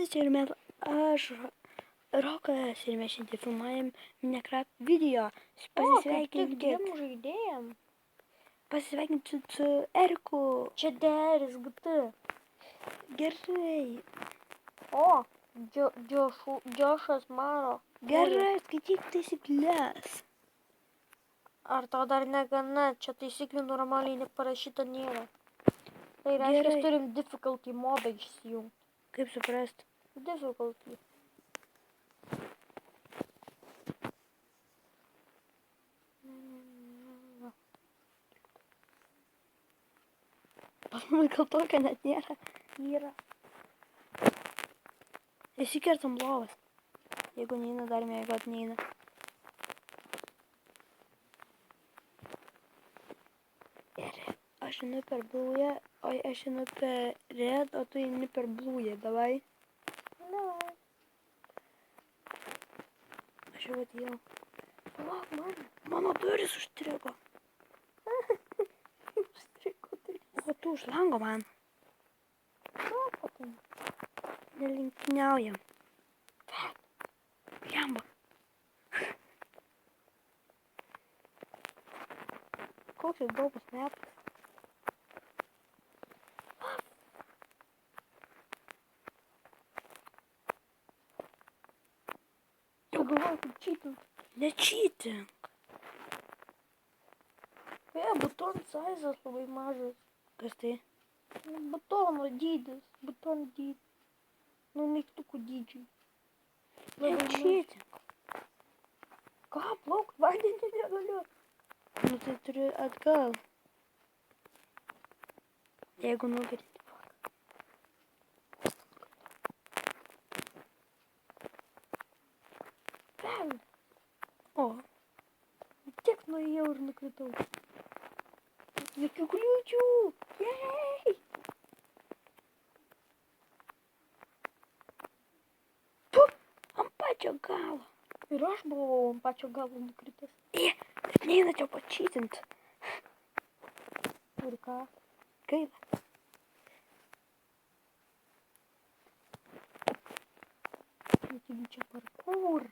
Ir aš Rokas ir mes šiandien filmuojam Minecraft video. Pasisveikinti žaidėjam. Pasisveikinti su Eriku. Čia Deris GT. Gerai. O, Džošas Maro. Gerai, skaityk taisyklės. Ar tau dar negana? Čia taisyklių normaliai neparašyta nėra. Tai reiškia, Gerai. turim difficulty modą išsijungti. Kaip suprast? Difficulty. Pas mane gal tokio net nėra. Yra. Įsikertam lovas. Jeigu neina, dar mėgot neina. Ir aš einu per blūją, o aš einu per red, o tu eini per blūją. Davai. Davai. Aš jau atėjau. Palauk man. Mano duris užstrigo. Užstrigo duris. O tu už lango man. Papatum. Nelinkniaujam. Jamba. Koks jis baubas metas. Tu galvoji, kaip čytint. Nečytink. Buton sizas labai mažas. Kas tai? Butono dydis. Buton dydis. Nu, mygtukų dydžiai. Labai mažas. Nečytink. Ką, plaukt vandenį negaliu. Nu tai turi atgal. Jeigu nugarinti. Vel. O, Tiek nuėjau ir nukritau. Jokių kliūčių. Jej. tu ant pačio galo. Ir aš buvau ant pačio galo nukritęs. Bet neina čia pačytint. Ir ką? Gaila. Taigi čia parkour.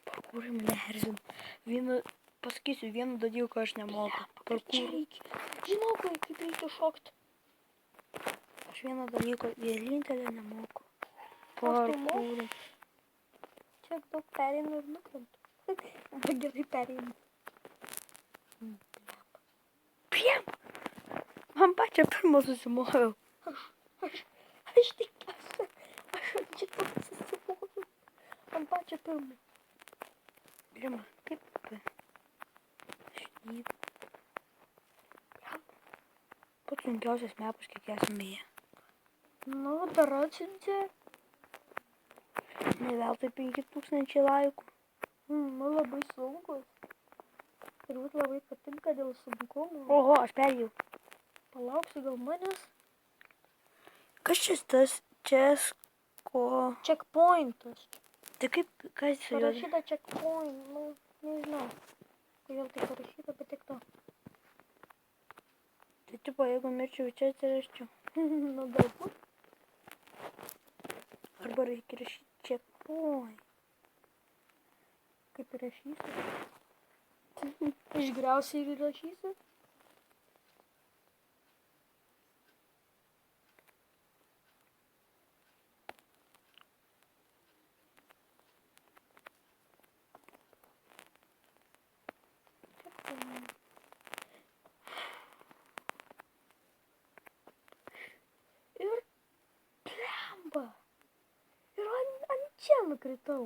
Parkūrai mane erzina. Pasakysiu vieną dalyką aš nemoku. Čia Parkūrai. reikia. Žinau, kaip reikia šokti. Aš vieną dalyką vienintelę nemoku. Aš tai moku. Parkūrai. Čia daug pereinu ir nukrentu. Bet gerai pereinu. Piem! Man pačią pirmą susimoviau. Aš tikiuosi. Aš ant šito susimoviau. Ant pačio pirmo. Pirmą, kaip? Šnyp. Pats sunkiausias mepas, kiek esame jie. Nu, dar atsiuntė. Ne veltui 5000 laikų. Nu, labai sunkus. Turbūt labai patinka dėl sunkumo. Oho, aš perėjau. Palauksiu gal manęs. Kas čia tas Česko? Checkpointas. Tai kaip, kas su juo? Parašyta checkpoint. Nu, nežinau. Kodėl tai parašyta, bet tik to. Tai tipo, jeigu mirčiau čia atsiraščiau. Nu, galbūt. Arba reikia rašyti checkpoint. Kaip įrašysiu. Išgriausiai ir įrašysiu. Ir plemba. Ir ant čia nukritau.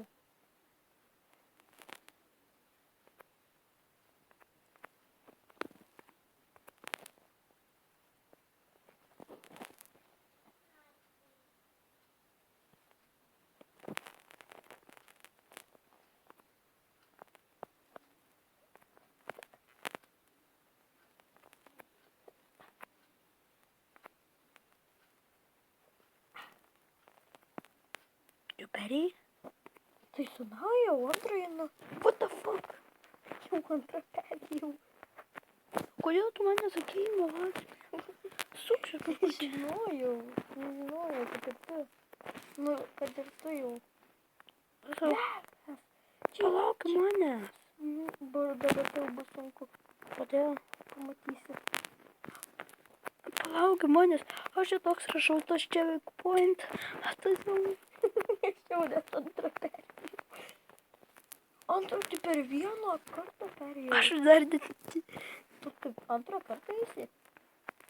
Tu perėjai? Tai su nauja, o antrą einu. What the fuck? Jau antrą perėjau. Kodėl tu man nesakei, Vlad? Sukčius. Nežinojau, kad ir tu. Nu, kad ir tu jau. Palauk manęs. Dabar tai bus sunku. Kodėl? Pamatysi. Palauk manęs. Aš čia toks rašau tos čia point. Tai jau. Aš jau net antrą perėjau. Antrą tai per vieną kartą perėjau. Aš dar... Tu kaip antrą kartą esi?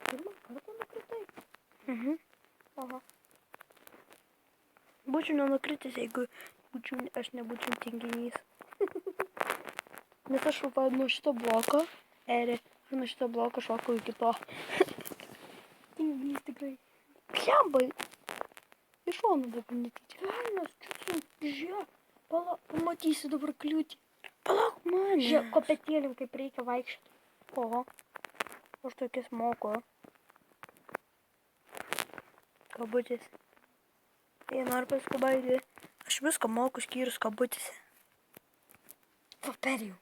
Pirmą kartą nukritai? Mhm. Aha. Būčiau nenukritęs, jeigu aš nebūčiau tinginys. Nes aš nuo šito bloko, ir nuo šito bloko šokau iki to. Tinginys tikrai. Klembai. Iš šono dabar netyčia. Velnias, čiūsim, žiūrėk. Pamatysi dabar kliūtį. Palauk manęs. Žiūrėk, kopėtėlim kaip reikia vaikščioti. Oho. Aš tokias moku. Kabutės. Jei nori paskubaiti, aš viską moku skyrus kabutėse. O, perėjau.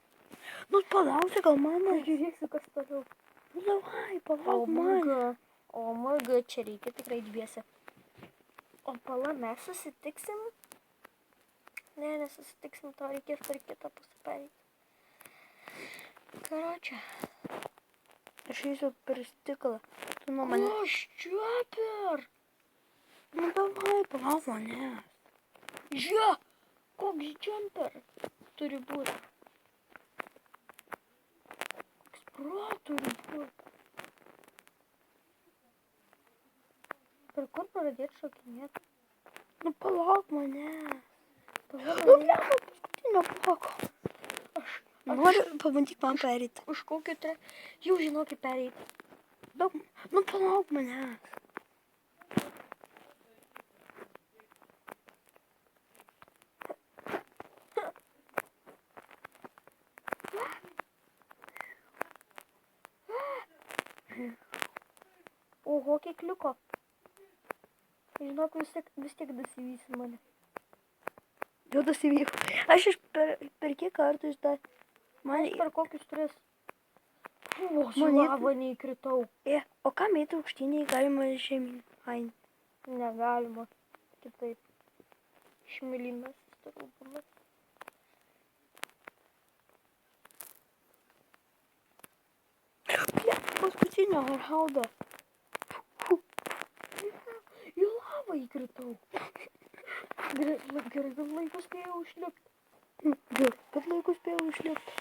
Nu, palauksi gal mano. Žiūrėksiu, kas toliau. Nu, davai, palauk mane. Omega, čia reikia tikrai dviese. O pala, mes susitiksim? Ne, nesusitiksim, to reikės per kitą pusę pereiti. Karočią. Aš eisiu per stiklą. Tu nuo mane. O, ščiuoper! Nu, davai, palauk manęs. Žiūrėk, koks džemper turi būti. Spro turi būti. Per kur pradėti šokinėti? Nu, palauk manęs. Palauk Nu, mane. ne, paskutinio bloko. Noriu pabandyk man perėti. Už kokį jau žinau, kaip pereiti. Nu, palauk manęs. Oho, kiek liko. Žinok, vis tiek dasivysi mane. Jau dasivyko. Aš per kiek kartų iš tą... Aš per kokius 3. O, su Monetą. lava neįkritau. O kam eiti aukštiniai galima žemyn? Ai. Negalima. Kitaip. Šmilinas stulbumas. Paskutinio raudo. Į lavą įkritau. Gerai, kad laikus spėjau užlipti. Gerai, kad laikus spėjau užlipti.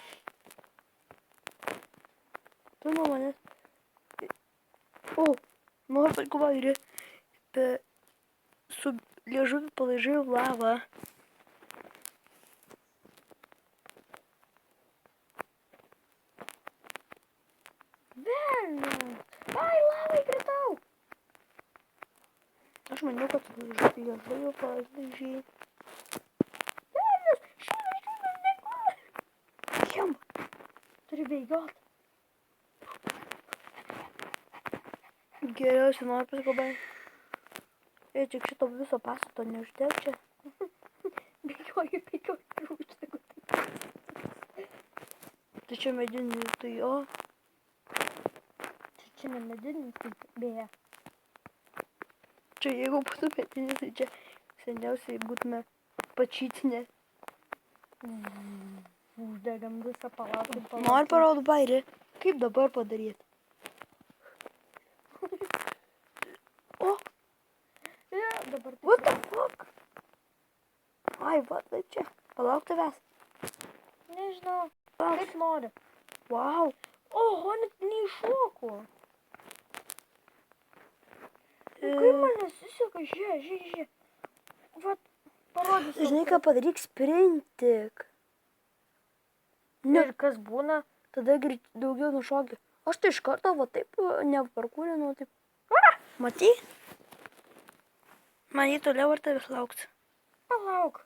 Tu nuo manęs. O, noriu paskubaiti. Su liežuviu palaižiau lavą. Velnias. Ai, lavą įkritau. Aš maniau, kad liežuviu palaižiai. Velnias, šiandien neklai. Kiem? Turi bėgiot. Geriausiai noriu paskubaiti. Jei tik šito viso pastato neuždėk čia. Bėgioju ir užtegu. Tai čia medinis, tai jo. Čia ne medinis, tai beje. Čia jeigu būtų medinis, tai čia seniausiai būtume pačytinę. Uždegam visą palatą. Noriu parodų bairį. Kaip dabar padaryti? O, Ja, dabar tai. what the fuck? Ai, va, tai čia. Palauk tavęs. Nežinau. Palauk. Kaip nori. Wow. Oho, net neiššoku. Kaip man nesiseka, žiūrėk. Vat, parodysiu. Žinai, ką padaryk, sprintik. Ir kas būna? Tada daugiau nušokiu. Aš tai iš karto, va taip, neparkūrinau, taip. Matai? Man jį toliau ar tavęs lauks. Palauk.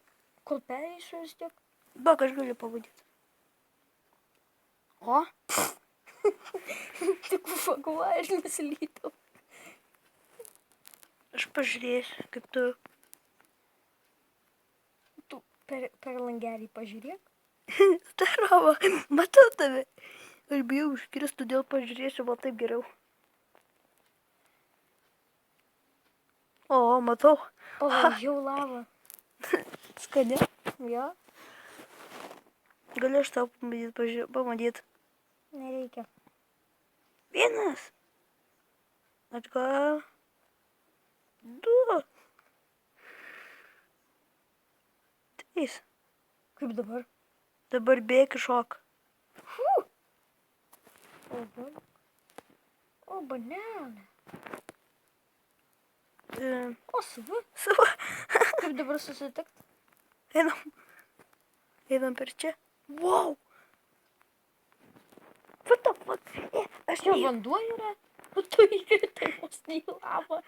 Kol pereisiu vis tiek. Bak, aš galiu pabudėti. O? Tik ufaguoju ir nesilytau. Aš pažiūrėsiu, kaip tu. Tu per langelį pažiūrėk. Darova, matau tave. Aš bijau užkirsti, todėl pažiūrėsiu, va taip geriau. O, matau. Palaužiau lavą. Skani. Jo, Galiu aš tau pamatyt. nereikia. Vienas. Atgal. 2. 3. Kaip dabar? Dabar bėk iš šok. O, banana. E, O, sava. Savo. Kaip dabar susitikt? Einam per čia. Wow. What the fuck? Aš Čia vanduo yra? O tu įkritai vos ne į lavą.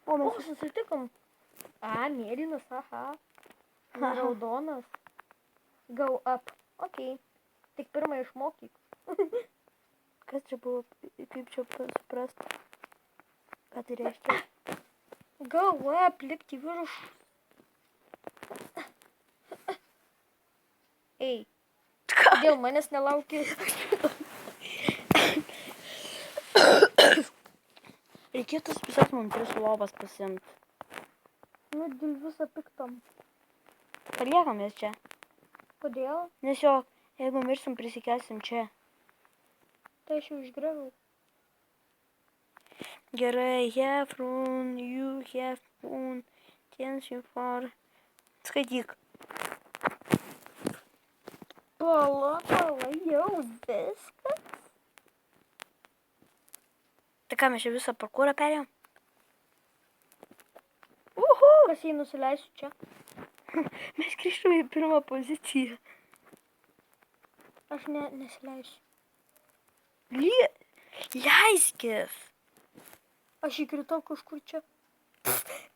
O, O, mes susitikom. A, mėlynas, aha. Raudonas. Go up. Ok. Tik pirmą išmokyk. Kas čia buvo? Kaip čia suprast? Ką tai reiškia? Go up, lipti virš. Ei, Ką? dėl manęs nelauki. Reikėtų tiesiog mums 3 lovas pasimti. Nu, dėl viso piktom. Paliekam jas čia. Kodėl? Nes jo, jeigu mirsim, prisikelsim čia. Tai aš jau išgriaviau. Gerai, have run, you have run, tension for... Skaityk. Pala, jau viskas. Tai ką, mes čia visą parkūrą perėjom? Kas jei nusileisiu čia? Mes grįžtume į pirmą poziciją. Aš nesileisiu. Leiskis. Aš įkritau kažkur čia.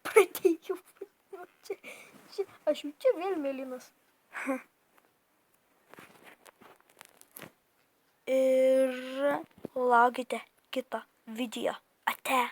Pradėjau. Čia. Aš jau čia vėl mėlynas. Ir laukite kito video. Ate.